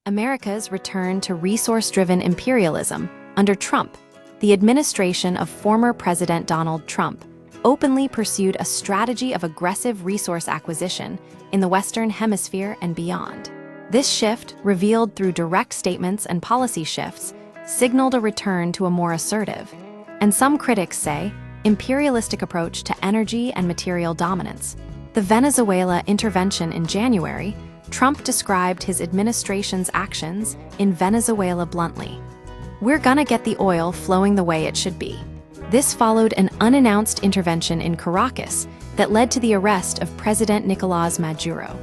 America's return to resource-driven imperialism under Trump. The administration of former President Donald Trump openly pursued a strategy of aggressive resource acquisition in the Western Hemisphere and beyond. This shift, revealed through direct statements and policy shifts, signaled a return to a more assertive, and some critics say, imperialistic approach to energy and material dominance. The Venezuela intervention in January, Trump described his administration's actions in Venezuela bluntly. "We're gonna get the oil flowing the way it should be." This followed an unannounced intervention in Caracas that led to the arrest of President Nicolás Maduro.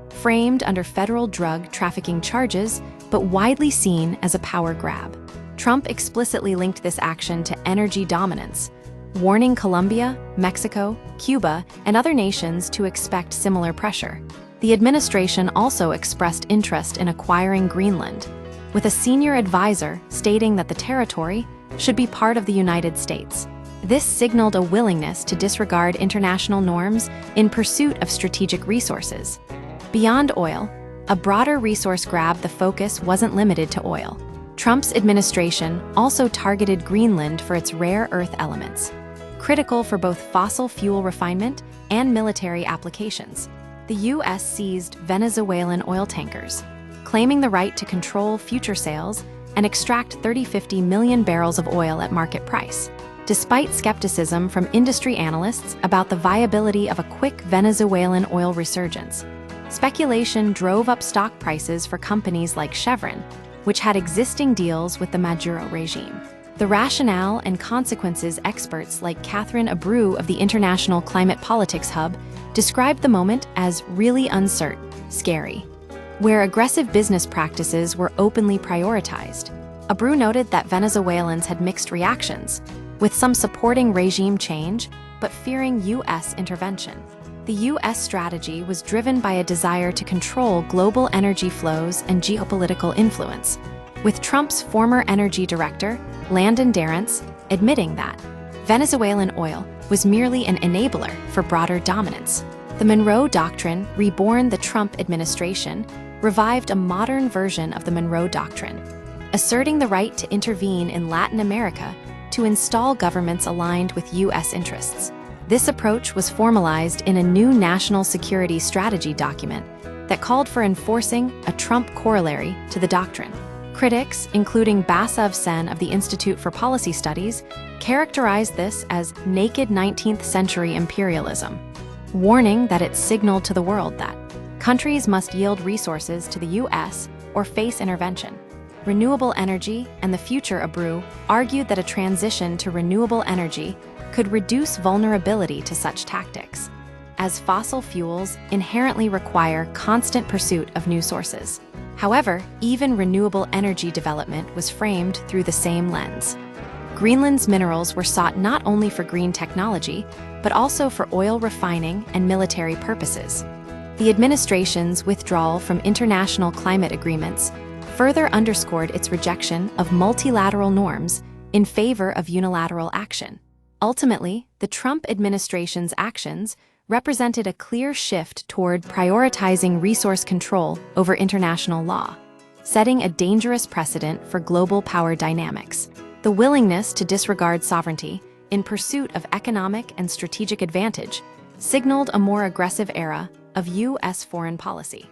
Framed under federal drug trafficking charges, but widely seen as a power grab, Trump explicitly linked this action to energy dominance, warning Colombia, Mexico, Cuba, and other nations to expect similar pressure. The administration also expressed interest in acquiring Greenland, with a senior advisor stating that the territory should be part of the United States. This signaled a willingness to disregard international norms in pursuit of strategic resources. Beyond oil, a broader resource grab. The focus wasn't limited to oil. Trump's administration also targeted Greenland for its rare earth elements, critical for both fossil fuel refinement and military applications. The U.S. seized Venezuelan oil tankers, claiming the right to control future sales and extract 50 million barrels of oil at market price. Despite skepticism from industry analysts about the viability of a quick Venezuelan oil resurgence, speculation drove up stock prices for companies like Chevron, which had existing deals with the Maduro regime. The rationale and consequences. Experts like Catherine Abreu of the International Climate Politics Hub described the moment as really uncertain, scary, where aggressive business practices were openly prioritized. Abreu noted that Venezuelans had mixed reactions, with some supporting regime change but fearing U.S. intervention. The U.S. strategy was driven by a desire to control global energy flows and geopolitical influence, with Trump's former energy director, Landon Darrence, admitting that Venezuelan oil was merely an enabler for broader dominance. The Monroe Doctrine, reborn the Trump administration, revived a modern version of the Monroe Doctrine, asserting the right to intervene in Latin America to install governments aligned with U.S. interests. This approach was formalized in a new national security strategy document that called for enforcing a Trump corollary to the doctrine. Critics, including Basav Sen of the Institute for Policy Studies, characterized this as naked 19th century imperialism, warning that it signaled to the world that countries must yield resources to the U.S. or face intervention. Renewable energy and the future. Abreu argued that a transition to renewable energy could reduce vulnerability to such tactics, as fossil fuels inherently require constant pursuit of new sources. However, even renewable energy development was framed through the same lens. Greenland's minerals were sought not only for green technology, but also for oil refining and military purposes. The administration's withdrawal from international climate agreements further underscored its rejection of multilateral norms in favor of unilateral action. Ultimately, the Trump administration's actions represented a clear shift toward prioritizing resource control over international law, setting a dangerous precedent for global power dynamics. The willingness to disregard sovereignty in pursuit of economic and strategic advantage signaled a more aggressive era of U.S. foreign policy.